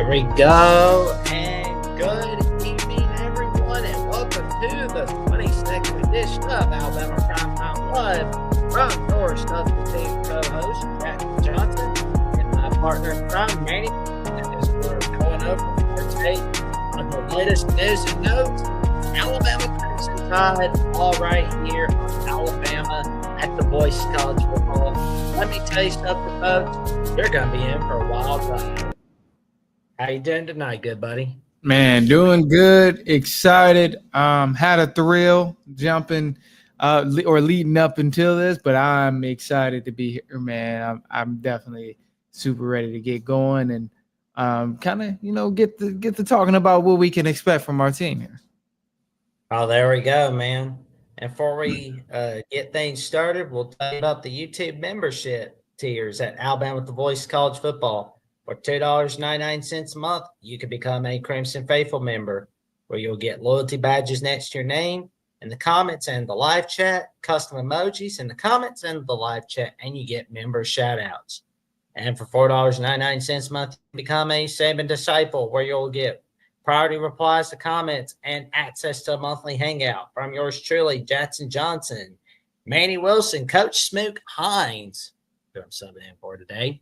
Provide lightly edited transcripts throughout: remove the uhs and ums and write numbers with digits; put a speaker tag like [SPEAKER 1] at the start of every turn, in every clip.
[SPEAKER 1] Here we go, and good evening, everyone, and welcome to the 22nd edition of Alabama Primetime Live from your Stuffing Team co-host, Jack Johnson, and my partner in crime, Manny. And as we're going over for today on the latest news and notes, Alabama Crimson Tide, all right here on Alabama at the Boys College Football. Let me tell you something, folks. You're going to be in for a wild ride. How you doing tonight, good buddy?
[SPEAKER 2] Man, doing good, excited. Had a thrill jumping or leading up until this, but I'm excited to be here, man. I'm definitely super ready to get going and kind of get to talking about what we can expect from our team here.
[SPEAKER 1] Oh, there we go, man. And before we get things started, we'll tell you about the YouTube membership tiers at Alabama with the Voice College Football. For $2.99 a month, you can become a Crimson Faithful member, where you'll get loyalty badges next to your name in the comments and the live chat, custom emojis in the comments and the live chat, and you get member shout-outs. And for $4.99 a month, you become a Saban Disciple, where you'll get priority replies to comments and access to a monthly hangout from yours truly, Jackson Johnson, Manny Wilson, Coach Smook Hines, who I'm subbing in for today,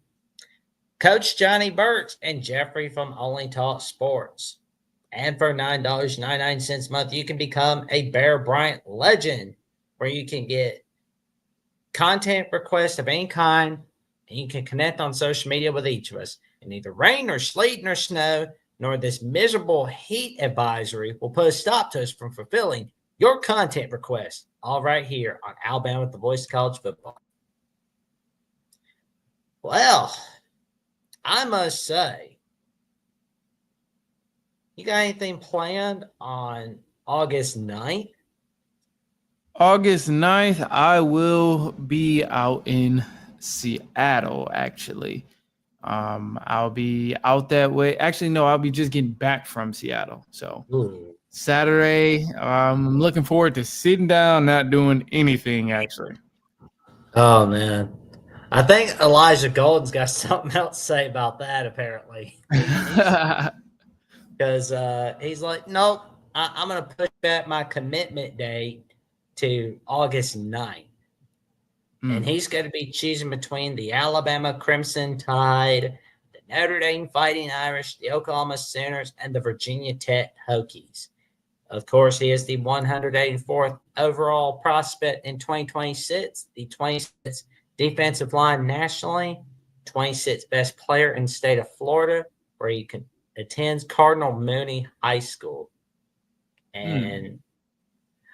[SPEAKER 1] Coach Johnny Burks, and Jeffrey from Only Talk Sports. And for $9.99 a month, you can become a Bear Bryant legend, where you can get content requests of any kind, and you can connect on social media with each of us. And neither rain nor sleet nor snow, nor this miserable heat advisory will put a stop to us from fulfilling your content requests, all right here on Alabama with the Voice of College Football. Well, I must say, you got anything planned on August 9th?
[SPEAKER 2] August 9th, I will be out in Seattle, actually. I'll be out that way. Actually, no, I'll be just getting back from Seattle. So Saturday, I'm looking forward to sitting down, not doing anything, actually.
[SPEAKER 1] Oh, man. I think Elijah Golden's got something else to say about that, apparently. Because he's like, nope, I'm going to push back my commitment date to August 9th. And he's going to be choosing between the Alabama Crimson Tide, the Notre Dame Fighting Irish, the Oklahoma Sooners, and the Virginia Tech Hokies. Of course, he is the 184th overall prospect in 2026, the 26th defensive line nationally, 26th best player in the state of Florida, where he attends Cardinal Mooney High School. And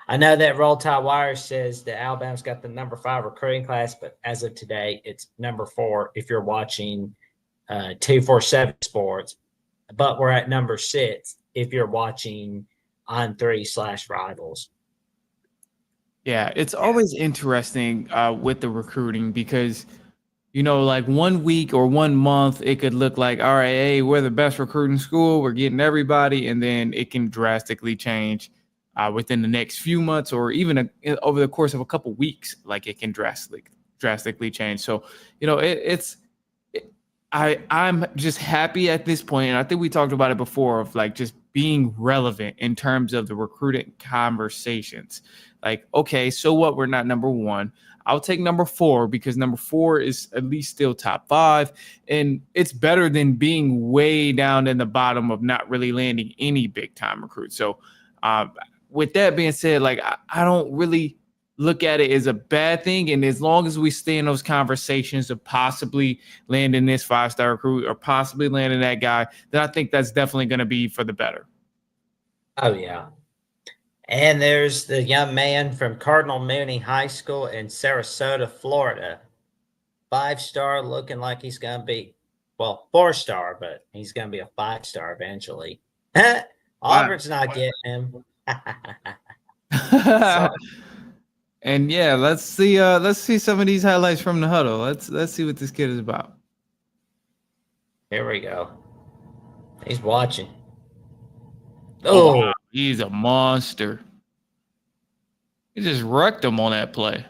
[SPEAKER 1] I know that Roll Tide Wire says that Alabama's got the number 5 recruiting class, but as of today, it's number 4 if you're watching 247 Sports. But we're at number 6 if you're watching On3/Rivals.
[SPEAKER 2] Yeah, it's always interesting with the recruiting because, like 1 week or 1 month, it could look like, all right, hey, we're the best recruiting school. We're getting everybody. And then it can drastically change within the next few months or even over the course of a couple weeks. Like it can drastically change. So, I'm just happy at this point. And I think we talked about it before of like just being relevant in terms of the recruiting conversations. Like, okay, so what? We're not number 1. I'll take number 4 because number 4 is at least still top 5. And it's better than being way down in the bottom of not really landing any big time recruits. So with that being said, like I don't really look at it as a bad thing. And as long as we stay in those conversations of possibly landing this 5-star recruit or possibly landing that guy, then I think that's definitely going to be for the better.
[SPEAKER 1] Oh, yeah. And there's the young man from Cardinal Mooney High School in Sarasota, Florida. 5-star, looking like he's going to be, 4-star, but he's going to be a 5-star eventually. Auburn's not getting him.
[SPEAKER 2] And yeah, let's see some of these highlights from the huddle. Let's see what this kid is about.
[SPEAKER 1] Here we go. He's watching.
[SPEAKER 2] Oh, wow. He's a monster. He just wrecked him on that play.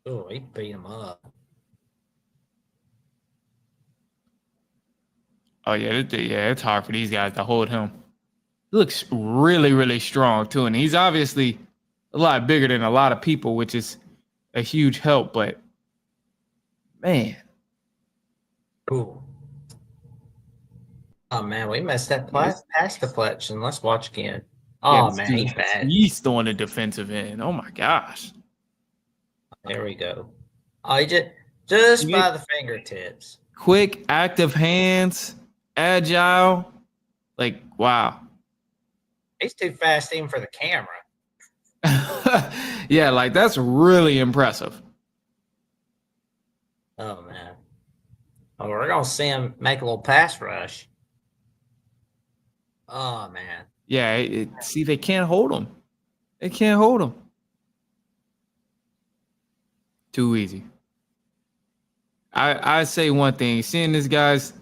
[SPEAKER 1] Oh, he beat him up.
[SPEAKER 2] Oh yeah, it's hard for these guys to hold him. He looks really, really strong too, and he's obviously a lot bigger than a lot of people, which is a huge help. But man,
[SPEAKER 1] Ooh. Oh man, we missed that pass deflection. Let's watch again.
[SPEAKER 2] yeah,
[SPEAKER 1] Oh
[SPEAKER 2] this
[SPEAKER 1] man,
[SPEAKER 2] dude's
[SPEAKER 1] he's bad.
[SPEAKER 2] beast on the defensive end. Oh my gosh.
[SPEAKER 1] There we go. Oh, he just by the fingertips.
[SPEAKER 2] Quick, active hands, agile. Like, wow.
[SPEAKER 1] He's too fast even for the camera.
[SPEAKER 2] Yeah, like that's really impressive.
[SPEAKER 1] Oh man. Oh, we're gonna see him make a little pass rush. Oh man.
[SPEAKER 2] Yeah, see, they can't hold him. They can't hold him. Too easy. I say one thing. Seeing this guy's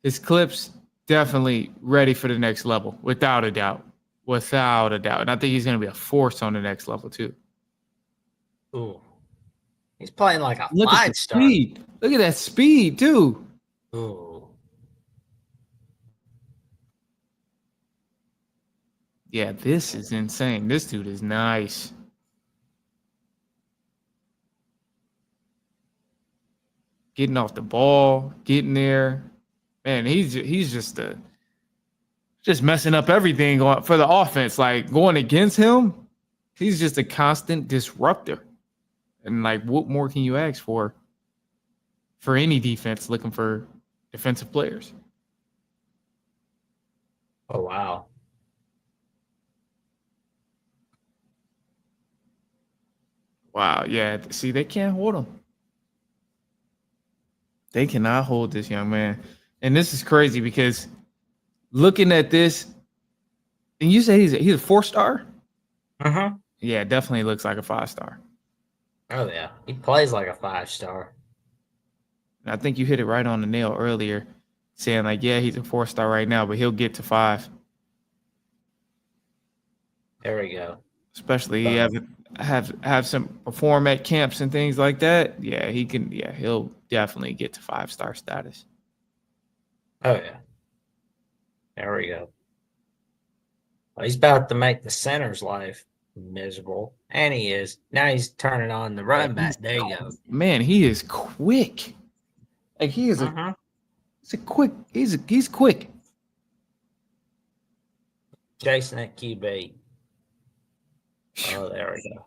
[SPEAKER 2] his clips, definitely ready for the next level, without a doubt. Without a doubt. And I think he's going to be a force on the next level, too.
[SPEAKER 1] Ooh. He's playing like a
[SPEAKER 2] Look at the
[SPEAKER 1] 5-star.
[SPEAKER 2] speed. Look at that speed, too.
[SPEAKER 1] Ooh.
[SPEAKER 2] Yeah, this is insane. This dude is nice. Getting off the ball, getting there. Man, he's just messing up everything for the offense. Like going against him, he's just a constant disruptor. And like, what more can you ask for any defense looking for defensive players?
[SPEAKER 1] Oh wow.
[SPEAKER 2] Wow. Yeah. See, they can't hold him. They cannot hold this young man. And this is crazy because looking at this, and you say he's a 4-star?
[SPEAKER 1] Uh-huh.
[SPEAKER 2] Yeah, definitely looks like a 5-star.
[SPEAKER 1] Oh yeah. He plays like a 5-star.
[SPEAKER 2] And I think you hit it right on the nail earlier, saying like, yeah, he's a 4-star right now, but he'll get to 5.
[SPEAKER 1] There we go.
[SPEAKER 2] Especially he have some perform at camps and things like that. Yeah, he can. Yeah, he'll definitely get to 5-star status.
[SPEAKER 1] Oh yeah. There we go. Well, he's about to make the center's life miserable. And he is. Now he's turning on the run back. There you go.
[SPEAKER 2] Man, he is quick. Like he is
[SPEAKER 1] Uh-huh.
[SPEAKER 2] he's quick.
[SPEAKER 1] Chasing that QB. Oh, there we go.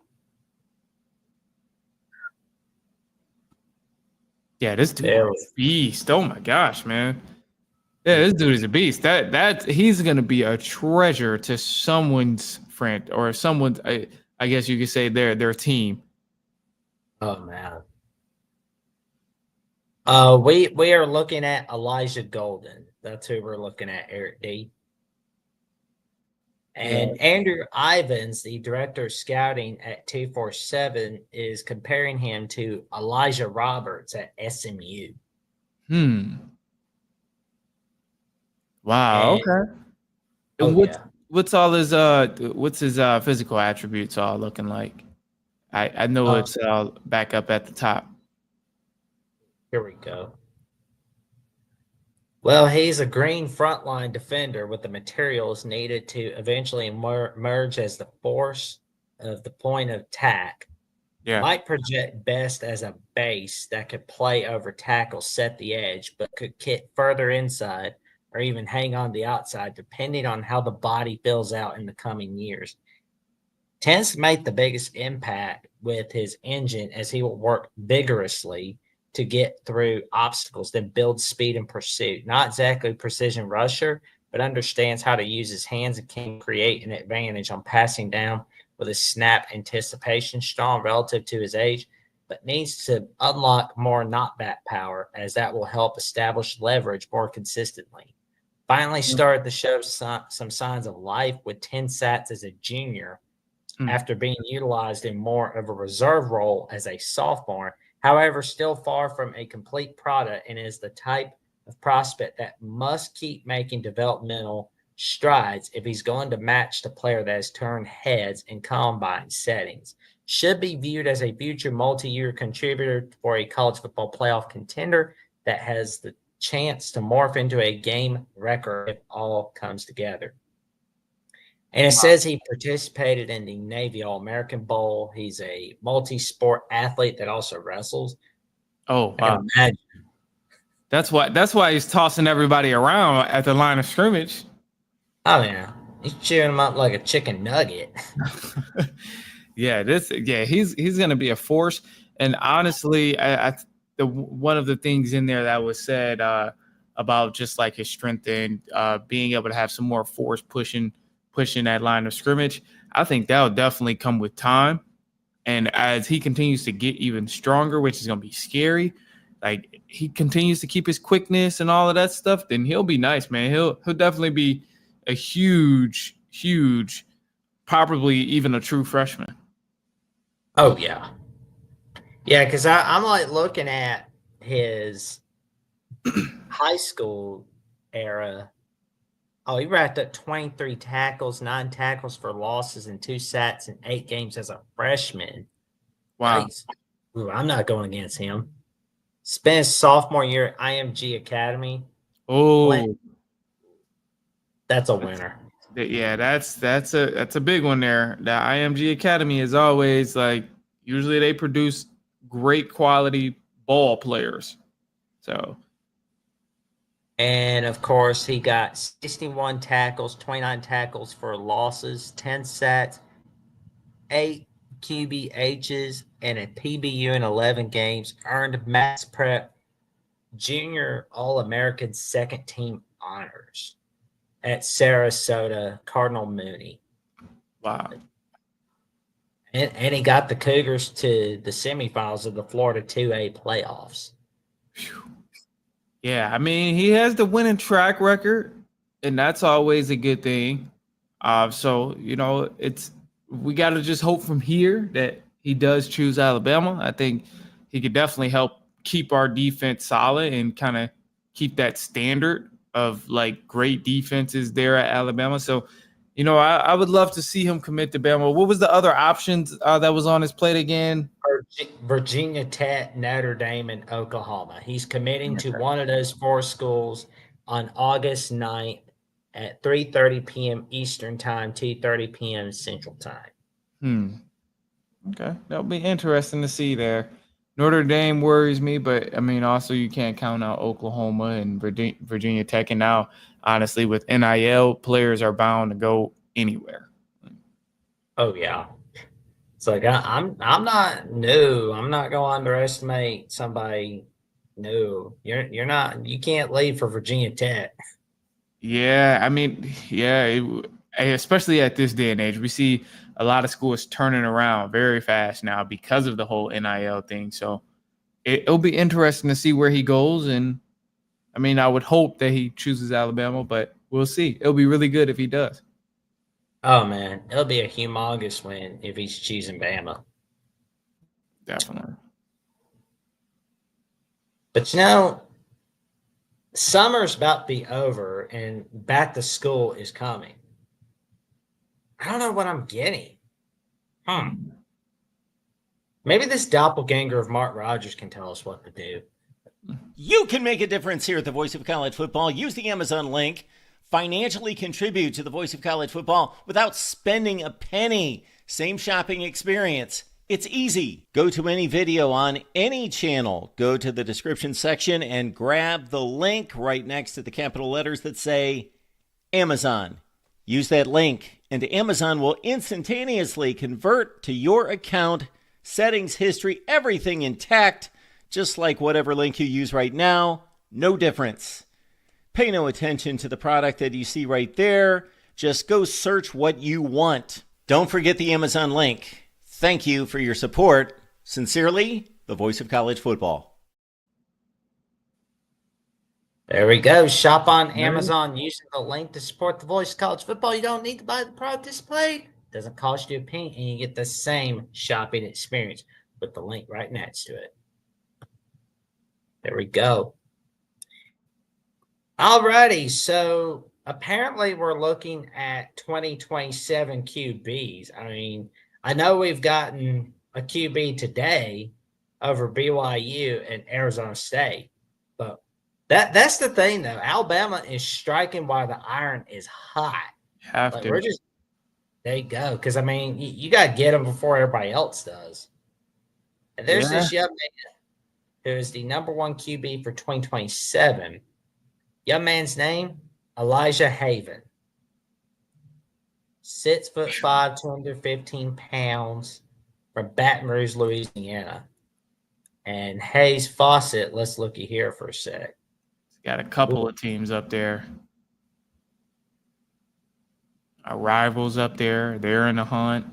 [SPEAKER 2] Yeah, this dude is a beast. Oh my gosh, man. Yeah, this dude is a beast. That he's gonna be a treasure to someone's friend or someone's. I guess you could say their team.
[SPEAKER 1] Oh man. We are looking at Elijah Golden. That's who we're looking at, Eric D. And Andrew Ivins, the director of scouting at 247, is comparing him to Elijah Roberts at SMU.
[SPEAKER 2] Wow.
[SPEAKER 1] And,
[SPEAKER 2] okay. And what's all his physical attributes all looking like? I know it's back up at the top.
[SPEAKER 1] Here we go. Well, he's a green frontline defender with the materials needed to eventually emerge as the force of the point of attack.
[SPEAKER 2] Yeah.
[SPEAKER 1] Might project best as a base that could play over tackle, set the edge, but could kick further inside or even hang on the outside, depending on how the body fills out in the coming years. Tends to make the biggest impact with his engine as he will work vigorously to get through obstacles, then build speed and pursuit. Not exactly a precision rusher, but understands how to use his hands and can create an advantage on passing down with his snap anticipation strong relative to his age, but needs to unlock more knockback power as that will help establish leverage more consistently. Finally started to show some signs of life with 10 sats as a junior after being utilized in more of a reserve role as a sophomore. However, still far from a complete product and is the type of prospect that must keep making developmental strides if he's going to match the player that has turned heads in combine settings. Should be viewed as a future multi-year contributor for a college football playoff contender that has the chance to morph into a game record if all comes together. And it says he participated in the Navy All-American Bowl. He's a multi-sport athlete that also wrestles.
[SPEAKER 2] Oh,
[SPEAKER 1] I
[SPEAKER 2] wow.
[SPEAKER 1] can imagine.
[SPEAKER 2] That's why he's tossing everybody around at the line of scrimmage.
[SPEAKER 1] Oh, yeah. He's chewing him up like a chicken nugget.
[SPEAKER 2] He's going to be a force. And honestly, one of the things in there that was said about just like his strength and being able to have some more force pushing that line of scrimmage, I think that'll definitely come with time. And as he continues to get even stronger, which is going to be scary, like he continues to keep his quickness and all of that stuff, then he'll be nice, man. He'll definitely be a huge, probably even a true freshman.
[SPEAKER 1] Oh, yeah. Yeah, because I'm like looking at his high school era. Oh, he racked up 23 tackles, 9 tackles for losses, and 2 sacks in 8 games as a freshman.
[SPEAKER 2] Wow.
[SPEAKER 1] Ooh, I'm not going against him. Spent his sophomore year at IMG Academy.
[SPEAKER 2] Oh,
[SPEAKER 1] that's a winner.
[SPEAKER 2] Yeah, that's a big one there. The IMG Academy is always like, usually they produce great quality ball players. So,
[SPEAKER 1] and of course, he got 61 tackles, 29 tackles for losses, 10 sacks, 8 QBHs, and a PBU in 11 games. Earned Max Prep Junior All-American second team honors at Sarasota Cardinal Mooney.
[SPEAKER 2] wow.
[SPEAKER 1] And he got the Cougars to the semifinals of the Florida 2A playoffs.
[SPEAKER 2] Yeah, I mean, he has the winning track record, and that's always a good thing. So, we got to just hope from here that he does choose Alabama. I think he could definitely help keep our defense solid and kind of keep that standard of like great defenses there at Alabama. So, I would love to see him commit to Bama. What was the other options that was on his plate again?
[SPEAKER 1] Virginia Tech, Notre Dame, and Oklahoma. He's committing to one of those 4 schools on August 9th at 3:30 p.m. Eastern Time, 2:30 p.m. Central Time.
[SPEAKER 2] Okay, that'll be interesting to see there. Notre Dame worries me, but I mean, also you can't count out Oklahoma and Virginia Tech. And now, honestly, with NIL, players are bound to go anywhere.
[SPEAKER 1] Oh yeah, it's like I'm not new. I'm not going to underestimate somebody new. You're not. You can't leave for Virginia Tech.
[SPEAKER 2] Yeah, I mean, especially at this day and age, we see a lot of schools turning around very fast now because of the whole NIL thing. So it'll be interesting to see where he goes. And I mean, I would hope that he chooses Alabama, but we'll see. It'll be really good if he does.
[SPEAKER 1] Oh man, it'll be a humongous win if he's choosing Bama.
[SPEAKER 2] Definitely.
[SPEAKER 1] But summer's about to be over and back to school is coming. I don't know what I'm getting. Maybe this doppelganger of Mark Rogers can tell us what to do.
[SPEAKER 3] You can make a difference here at the Voice of College Football. Use the Amazon link. Financially contribute to the Voice of College Football without spending a penny. Same shopping experience. It's easy. Go to any video on any channel. Go to the description section and grab the link right next to the capital letters that say Amazon. Use that link and Amazon will instantaneously convert to your account, settings, history, everything intact, just like whatever link you use right now. No difference. Pay no attention to the product that you see right there. Just go search what you want. Don't forget the Amazon link. Thank you for your support. Sincerely, the Voice of College Football.
[SPEAKER 1] There we go. Shop on Amazon using the link to support the Voice of College Football. You don't need to buy the product displayed. Doesn't cost you a penny, and you get the same shopping experience with the link right next to it. There we go. Alrighty, so apparently we're looking at 2027 QBs. I mean, I know we've gotten a QB today over BYU and Arizona State, but That's the thing though. Alabama is striking while the iron is hot.
[SPEAKER 2] Have
[SPEAKER 1] Like
[SPEAKER 2] to.
[SPEAKER 1] we're just there you go. Because I mean, you got to get them before everybody else does. And there's
[SPEAKER 2] Yeah.
[SPEAKER 1] this young man who is the number one QB for 2027. Young man's name Elijah Haven. 6'5", 215 pounds, from Baton Rouge, Louisiana. And Hayes Fawcett, let's looky here for a sec.
[SPEAKER 2] Got a couple of teams up there. Our rivals up there. They're in the hunt.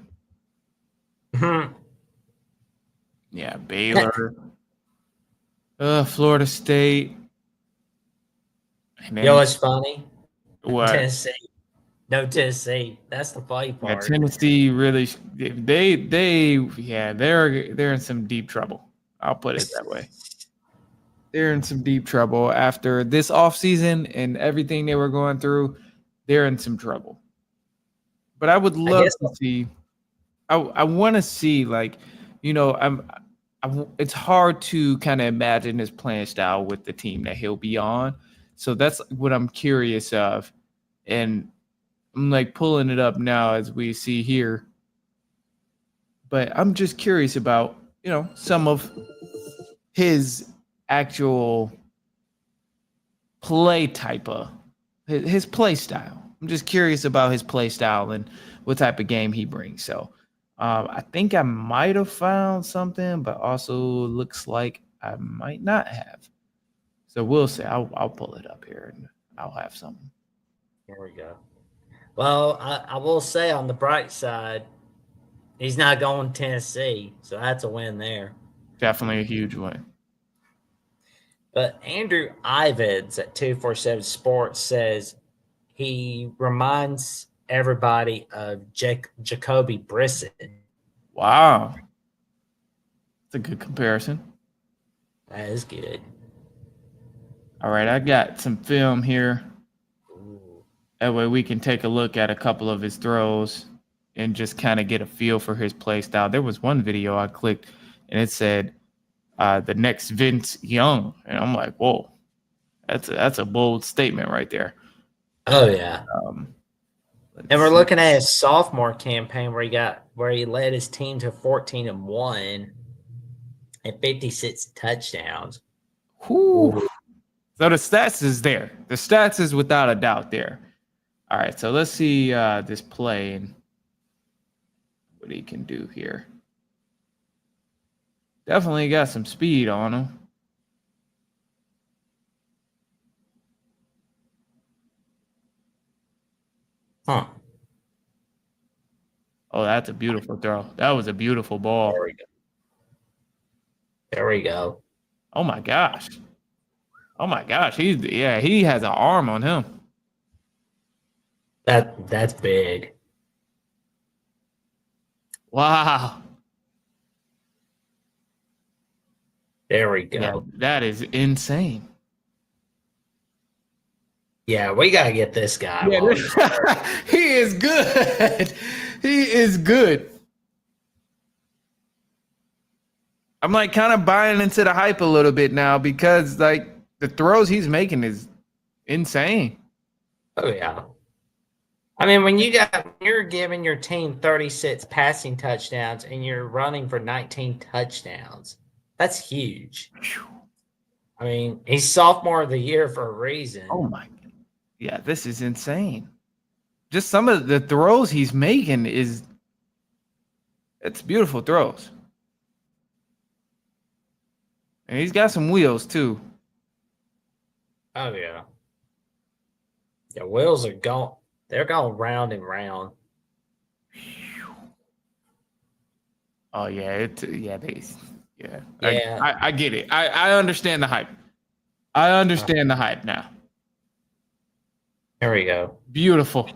[SPEAKER 2] Yeah, Baylor. Florida State. And then
[SPEAKER 1] Yo, it's funny.
[SPEAKER 2] what?
[SPEAKER 1] Tennessee. No Tennessee. That's the funny
[SPEAKER 2] Yeah,
[SPEAKER 1] part.
[SPEAKER 2] Tennessee really they're in some deep trouble. I'll put it that way. They're in some deep trouble after this offseason and everything they were going through. They're in some trouble. But I would love to see. I want to see, like, you know, it's hard to kind of imagine his playing style with the team that he'll be on. So that's what I'm curious of. And I'm like pulling it up now as we see here. But I'm just curious about, you know, some of his actual play type of his play style. I'm just curious about his play style and what type of game he brings. So I think I might have found something, but also looks like I might not have. So we'll see. I'll pull it up here and I'll have something.
[SPEAKER 1] Here we go. Well, I will say on the bright side, he's not going to Tennessee, so that's a win there.
[SPEAKER 2] Definitely a huge win.
[SPEAKER 1] But Andrew Ivids at 247 Sports says he reminds everybody of Jacoby Brissett.
[SPEAKER 2] Wow. That's a good comparison.
[SPEAKER 1] That is good.
[SPEAKER 2] All right, I got some film here.
[SPEAKER 1] Ooh.
[SPEAKER 2] That way we can take a look at a couple of his throws and just kind of get a feel for his play style. There was one video I clicked and it said the next Vince Young. And I'm like, whoa, that's a bold statement right there.
[SPEAKER 1] Oh, yeah. And we're looking at his sophomore campaign where he led his team to 14-1 and 56 touchdowns.
[SPEAKER 2] Whew. So the stats is there. The stats is without a doubt there. All right, so let's see this play and what he can do here. Definitely got some speed on him.
[SPEAKER 1] Huh.
[SPEAKER 2] Oh, that's a beautiful throw. That was a beautiful ball.
[SPEAKER 1] There we go. There we go.
[SPEAKER 2] Oh my gosh. Oh my gosh. He has an arm on him.
[SPEAKER 1] That's big.
[SPEAKER 2] Wow.
[SPEAKER 1] There we go.
[SPEAKER 2] Yeah, that is insane.
[SPEAKER 1] Yeah, we gotta get this guy.
[SPEAKER 2] Yeah, he is good. He is good. I'm like kind of buying into the hype a little bit now because like the throws he's making is insane.
[SPEAKER 1] Oh yeah. I mean, when you're giving your team 36 passing touchdowns and you're running for 19 touchdowns, that's huge. I mean, he's sophomore of the year for a reason.
[SPEAKER 2] Oh my. Yeah, this is insane. Just some of the throws he's making it's beautiful throws. And he's got some wheels too.
[SPEAKER 1] Oh yeah. Yeah, wheels are going. They're going round and round.
[SPEAKER 2] Oh yeah,
[SPEAKER 1] Yeah.
[SPEAKER 2] I get it. I understand the hype. I understand the hype now.
[SPEAKER 1] There we go.
[SPEAKER 2] Beautiful.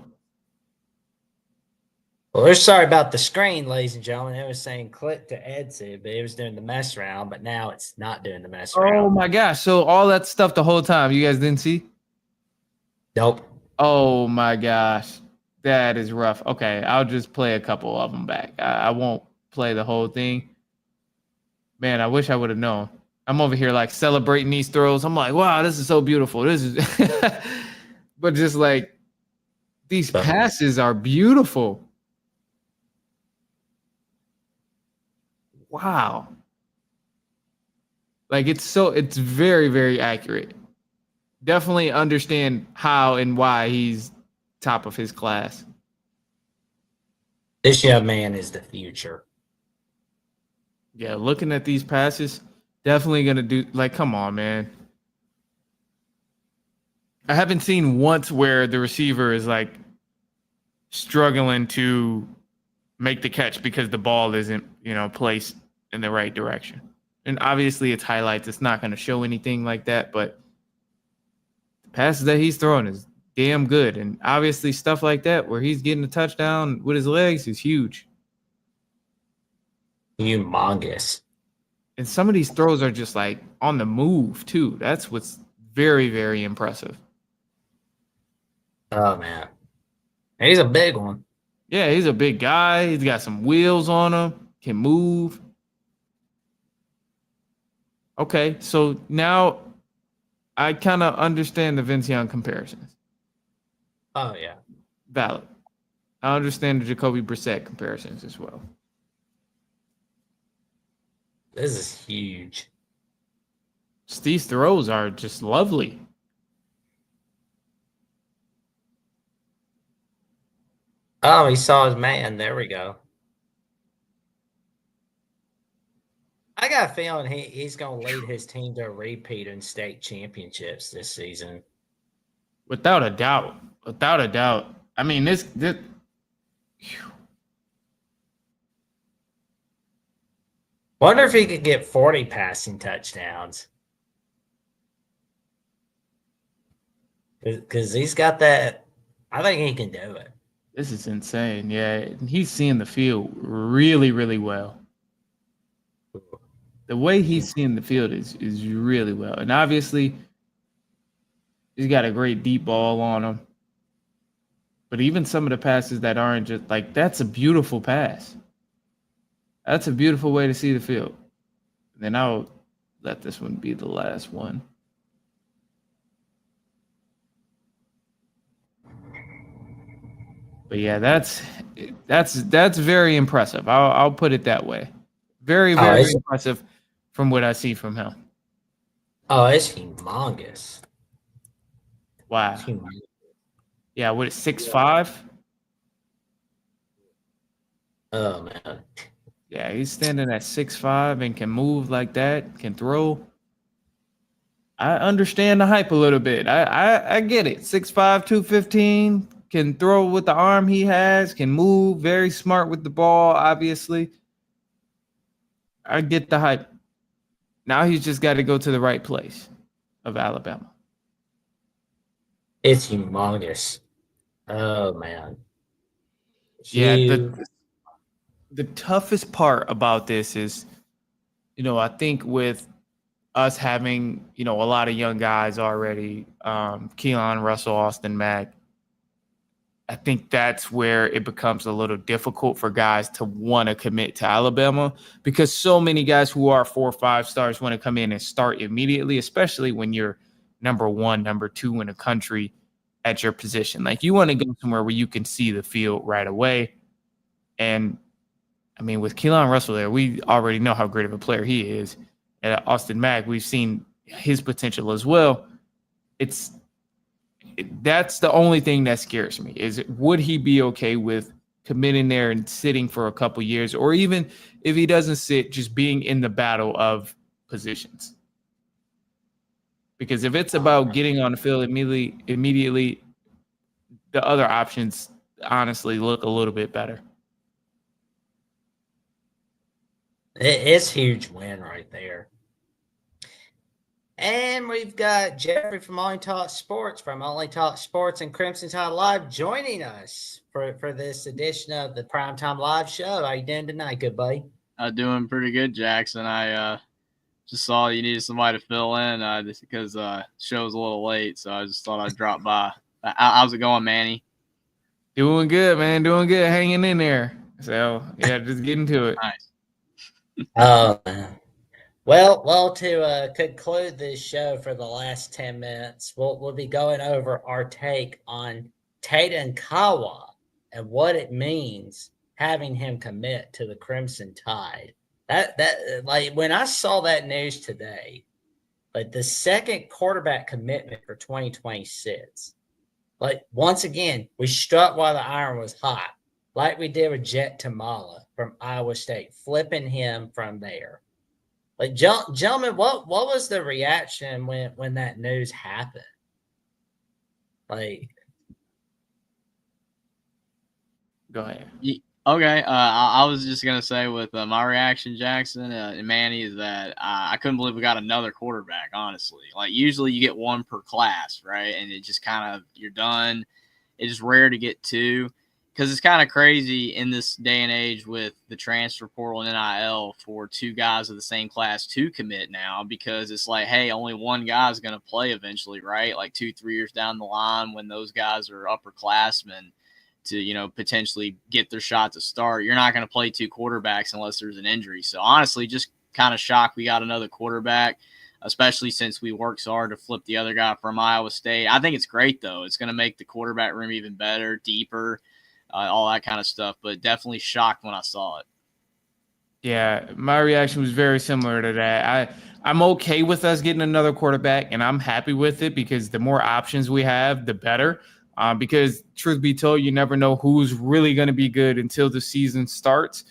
[SPEAKER 1] Well, we're sorry about the screen, ladies and gentlemen. It was saying click to exit, but it was doing the mess around, but now it's not doing the mess around.
[SPEAKER 2] Oh my gosh. So all that stuff the whole time you guys didn't see?
[SPEAKER 1] Nope.
[SPEAKER 2] Oh my gosh. That is rough. Okay, I'll just play a couple of them back. I won't play the whole thing. Man, I wish I would have known. I'm over here like celebrating these throws. I'm like, wow, this is so beautiful. This is, but just like these passes are beautiful. Wow. Like it's very, very accurate. Definitely understand how and why he's top of his class.
[SPEAKER 1] This young man is the future.
[SPEAKER 2] Yeah, looking at these passes, definitely gonna do like, come on, man. I haven't seen once where the receiver is like struggling to make the catch because the ball isn't, placed in the right direction. And obviously it's highlights. It's not going to show anything like that, but the passes that he's throwing is damn good. And obviously stuff like that where he's getting a touchdown with his legs is huge.
[SPEAKER 1] Humongous.
[SPEAKER 2] And some of these throws are just like on the move too. That's what's very, very impressive.
[SPEAKER 1] Oh, man. He's a big one.
[SPEAKER 2] Yeah, he's a big guy. He's got some wheels on him, can move. Okay, so now I kind of understand the Vince Young comparisons.
[SPEAKER 1] Oh, yeah.
[SPEAKER 2] Valid. I understand the Jacoby Brissett comparisons as well.
[SPEAKER 1] This is huge.
[SPEAKER 2] These throws are just lovely.
[SPEAKER 1] Oh, he saw his man. There we go. I got a feeling he's going to lead his team to a repeat in state championships this season.
[SPEAKER 2] Without a doubt. Without a doubt. I mean, this
[SPEAKER 1] Wonder if he could get 40 passing touchdowns. Because he's got that. I think he can do it.
[SPEAKER 2] This is insane. Yeah, he's seeing the field really, really well. The way he's seeing the field is really well. And obviously, he's got a great deep ball on him. But even some of the passes that aren't just like, that's a beautiful pass. That's a beautiful way to see the field. And then I'll let this one be the last one. But yeah, that's very impressive. I'll put it that way. Very, very impressive from what I see from him.
[SPEAKER 1] Oh, it's humongous.
[SPEAKER 2] Wow.
[SPEAKER 1] It's humongous.
[SPEAKER 2] Yeah, what is 6'5"?
[SPEAKER 1] Oh, man.
[SPEAKER 2] Yeah, he's standing at 6'5" and can move like that, can throw. I understand the hype a little bit. I get it. 6'5", 215, can throw with the arm he has, can move, very smart with the ball, obviously. I get the hype. Now he's just got to go to the right place of Alabama.
[SPEAKER 1] It's humongous. Oh, man.
[SPEAKER 2] Yeah, the toughest part about this is, I think with us having, a lot of young guys already, Keelan, Russell, Austin Mack, I think that's where it becomes a little difficult for guys to want to commit to Alabama because so many guys who are 4 or 5 stars want to come in and start immediately, especially when you're number 1, number 2 in a country at your position. Like you want to go somewhere where you can see the field right away. And I mean, with Keelan Russell there, we already know how great of a player he is. And Austin Mack, we've seen his potential as well. That's the only thing that scares me is would he be okay with committing there and sitting for a couple years, or even if he doesn't sit, just being in the battle of positions? Because if it's about getting on the field immediately, the other options honestly look a little bit better.
[SPEAKER 1] It's a huge win right there. And we've got Jeffrey from Only Talk Sports, and Crimson Tide Live joining us for this edition of the Primetime Live show. How you doing tonight, good buddy?
[SPEAKER 4] Doing pretty good, Jackson. I just saw you needed somebody to fill in just because show's a little late, so I just thought I'd drop by. How's it going, Manny?
[SPEAKER 2] Doing good, man. Doing good. Hanging in there. So, yeah, just getting to it.
[SPEAKER 4] Nice.
[SPEAKER 1] Oh, man. Well, to conclude this show for the last 10 minutes, we'll be going over our take on Taden Kawa and what it means having him commit to the Crimson Tide. That like when I saw that news today, like the second quarterback commitment for 2026. Like once again, we struck while the iron was hot, like we did with Jet Tamala from Iowa State, flipping him from there. Like, gentlemen, what was the reaction when that news happened? Like,
[SPEAKER 2] Go ahead.
[SPEAKER 4] Okay, I was just gonna say with my reaction, Jackson and Manny, is that I couldn't believe we got another quarterback. Honestly, like usually you get one per class, right? And it just kind of you're done. It's just rare to get two because it's kind of crazy in this day and age with the transfer portal and NIL for two guys of the same class to commit now because it's like, hey, only one guy is gonna play eventually, right? Like 2-3 years down the line when those guys are upperclassmen to potentially get their shot to start. You're not going to play two quarterbacks unless there's an injury. So honestly, just kind of shocked we got another quarterback, especially since we worked so hard to flip the other guy from Iowa State. I think it's great though. It's going to make the quarterback room even better, deeper, all that kind of stuff. But definitely shocked when I saw it.
[SPEAKER 2] Yeah, my reaction was very similar to that. I'm okay with us getting another quarterback, and I'm happy with it because the more options we have, the better. Because truth be told, you never know who's really going to be good until the season starts.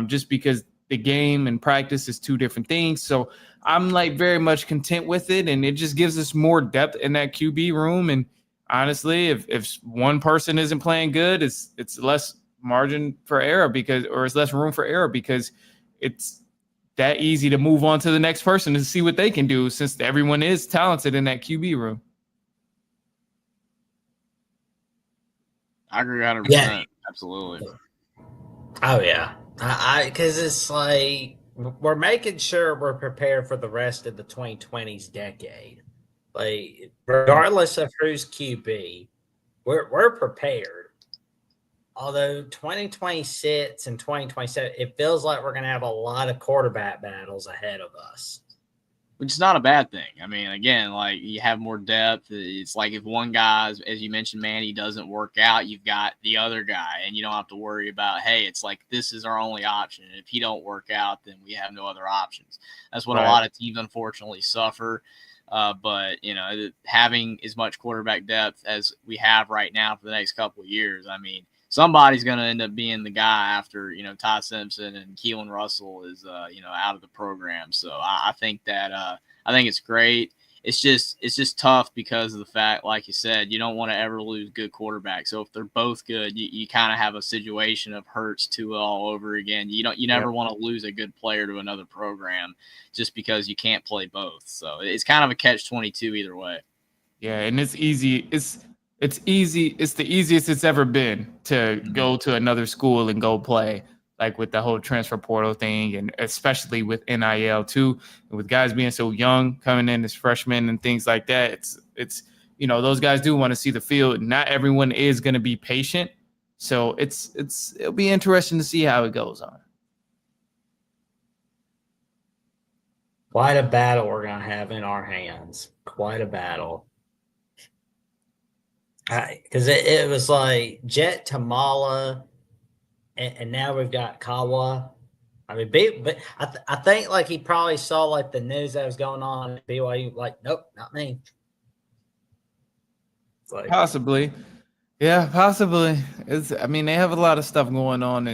[SPEAKER 2] Just because the game and practice is two different things. So I'm like very much content with it, and it just gives us more depth in that QB room. And honestly, if one person isn't playing good, it's less margin for error it's less room for error because it's that easy to move on to the next person and see what they can do since everyone is talented in that QB room.
[SPEAKER 4] I agree 100%.
[SPEAKER 1] Yeah.
[SPEAKER 4] Absolutely.
[SPEAKER 1] oh yeah, because it's like we're making sure we're prepared for the rest of the 2020s decade. Like, regardless of who's QB, we're prepared. Although 2026 and 2027, it feels like we're going to have a lot of quarterback battles ahead of us.
[SPEAKER 4] Which is not a bad thing. I mean, again, like you have more depth. It's like if one guy, as you mentioned, Manny, doesn't work out, you've got the other guy, and you don't have to worry about, hey, it's like this is our only option. And if he don't work out, then we have no other options. That's what a lot of teams unfortunately suffer. But having as much quarterback depth as we have right now for the next couple of years, I mean, somebody's going to end up being the guy after, Ty Simpson and Keelan Russell is, out of the program. So I think that I think it's great. It's just tough because of the fact, like you said, you don't want to ever lose good quarterbacks. So if they're both good, you kind of have a situation of Hurts to all over again. You never want to lose a good player to another program just because you can't play both. So it's kind of a catch-22 either way.
[SPEAKER 2] Yeah, and it's easy. It's easy. It's the easiest it's ever been to go to another school and go play, like with the whole transfer portal thing, and especially with NIL too, and with guys being so young coming in as freshmen and things like that. It's those guys do want to see the field. Not everyone is going to be patient, so it'll be interesting to see how it goes on.
[SPEAKER 1] Quite a battle we're going to have in our hands. Quite a battle. Because it was like Jet Tamala, and now we've got Kawa. I mean, but I think like he probably saw like the news that was going on at BYU. Like, nope, not me. Like,
[SPEAKER 2] Possibly, yeah, possibly. I mean, they have a lot of stuff going on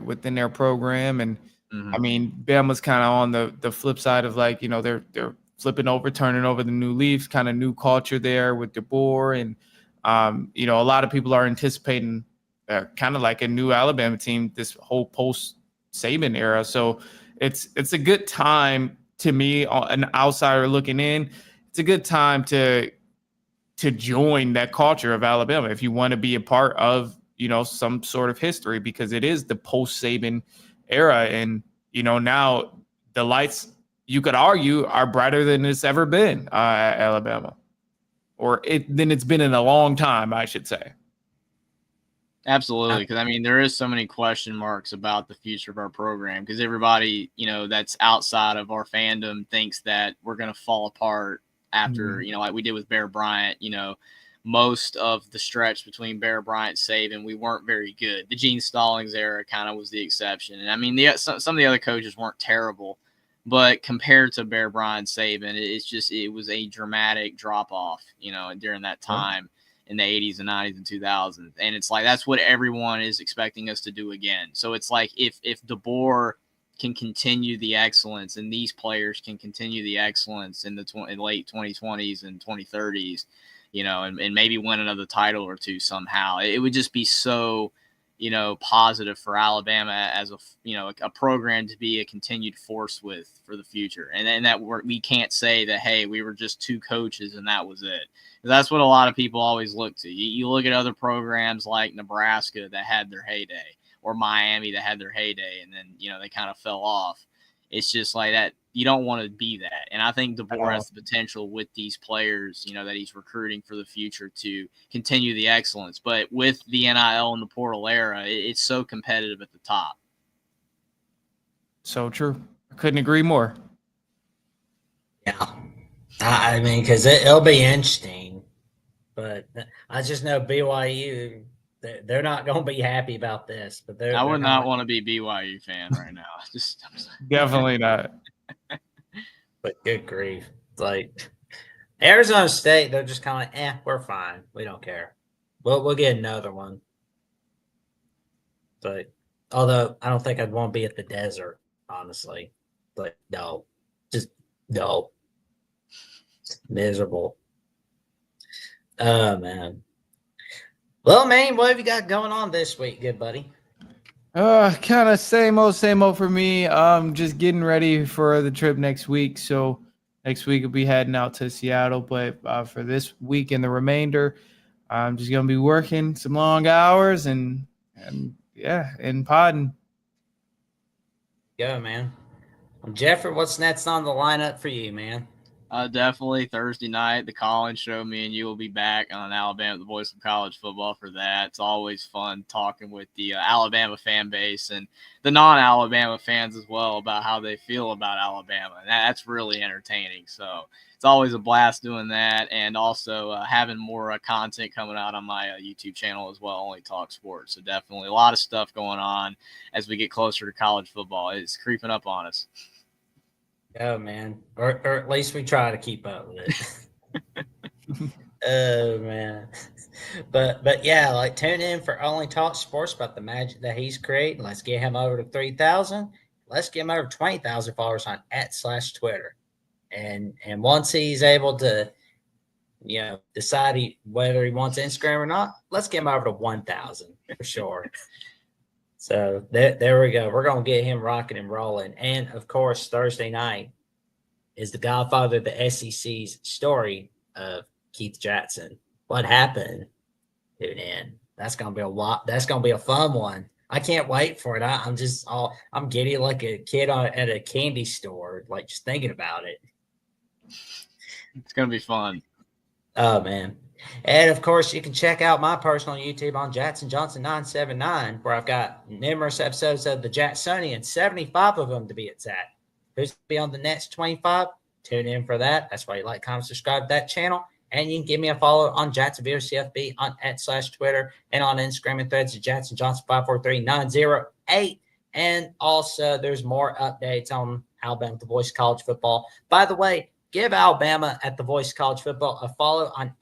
[SPEAKER 2] within their program, and I mean, Bama's kind of on the flip side of like they're turning over the new leaves, kind of new culture there with DeBoer and. A lot of people are anticipating kind of like a new Alabama team this whole post Saban era. So it's a good time to me, an outsider looking in. It's a good time to join that culture of Alabama if you want to be a part of some sort of history, because it is the post Saban era, and now the lights, you could argue, are brighter than it's ever been at Alabama. Than it's been in a long time, I should say.
[SPEAKER 4] Absolutely, because I mean, there is so many question marks about the future of our program because everybody, that's outside of our fandom thinks that we're going to fall apart after, like we did with Bear Bryant. Most of the stretch between Bear Bryant, Saban, we weren't very good. The Gene Stallings era kind of was the exception, and I mean, some of the other coaches weren't terrible, but compared to Bear Bryant, Saban, it was a dramatic drop off, during that time. In the 80s and 90s and 2000s. And it's like that's what everyone is expecting us to do again. So it's like if DeBoer can continue the excellence and these players can continue the excellence in the late 2020s and 2030s, and maybe win another title or two somehow, it would just be so, positive for Alabama as a program to be a continued force with for the future. And that we can't say that, hey, we were just two coaches and that was it. That's what a lot of people always look to. You look at other programs like Nebraska that had their heyday, or Miami that had their heyday, and then, they kind of fell off. It's just like that. You don't want to be that. And I think DeBoer has the potential with these players, that he's recruiting for the future to continue the excellence. But with the NIL and the portal era, it's so competitive at the top.
[SPEAKER 2] So true. I couldn't agree more.
[SPEAKER 1] Yeah. I mean, because it'll be interesting. But I just know BYU, they're not going to be happy about this. But
[SPEAKER 4] I would not want to be BYU fan right now.
[SPEAKER 2] Definitely not.
[SPEAKER 1] But good grief. Like Arizona State, they're just kind of like, we're fine. We don't care. We'll get another one. But although I don't think I'd want to be at the desert, honestly. But no. Just no. It's miserable. Oh man. Well, man, what have you got going on this week, good buddy?
[SPEAKER 2] Kind of same old for me. Just getting ready for the trip next week. So next week we'll be heading out to Seattle. But for this week and the remainder, I'm just gonna be working some long hours and podding.
[SPEAKER 1] Go, man. Jeffrey, what's next on the lineup for you, man?
[SPEAKER 4] Definitely Thursday night, the call-in show. Me and you will be back on Alabama, the voice of college football for that. It's always fun talking with the Alabama fan base and the non-Alabama fans as well about how they feel about Alabama. And that's really entertaining. So it's always a blast doing that, and also having more content coming out on my YouTube channel as well, Only Talk Sports. So definitely a lot of stuff going on as we get closer to college football. It's creeping up on us.
[SPEAKER 1] Oh man, or at least we try to keep up with it. Oh man, but yeah, like tune in for Only Talk Sports about the magic that he's creating. Let's get him over to 3,000. Let's get him over 20,000 followers on @/Twitter, and once he's able to, decide whether he wants Instagram or not, let's get him over to 1,000 for sure. So there we go. We're going to get him rocking and rolling. And, of course, Thursday night is the godfather of the SEC's story of Keith Jackson. What happened? Tune in. That's going to be a lot. That's going to be a fun one. I can't wait for it. I'm giddy like a kid at a candy store, like just thinking about it.
[SPEAKER 4] It's going to be fun.
[SPEAKER 1] Oh, man. And, of course, you can check out my personal YouTube on Jackson Johnson 979, where I've got numerous episodes of the Jacksonian, 75 of them to be exact. Who's going to be on the next 25? Tune in for that. That's why you like, comment, subscribe to that channel. And you can give me a follow on Jacksonville CFB on @/Twitter and on Instagram and Threads at Jackson Johnson 543908. And also, there's more updates on Alabama, the voice of college football. By the way, give Alabama at the voice of college football a follow on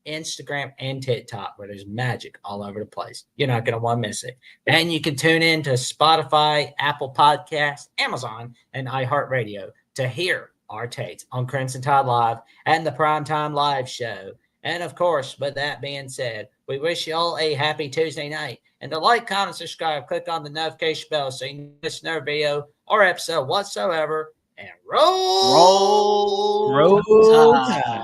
[SPEAKER 1] Instagram and TikTok, where there's magic all over the place. You're not going to want to miss it. And you can tune in to Spotify, Apple Podcasts, Amazon, and iHeartRadio to hear our takes on Crimson Tide Live and the Primetime Live show. And, of course, with that being said, we wish you all a happy Tuesday night. And to like, comment, subscribe, click on the notification bell so you can miss no video or episode whatsoever. And roll
[SPEAKER 2] Tide.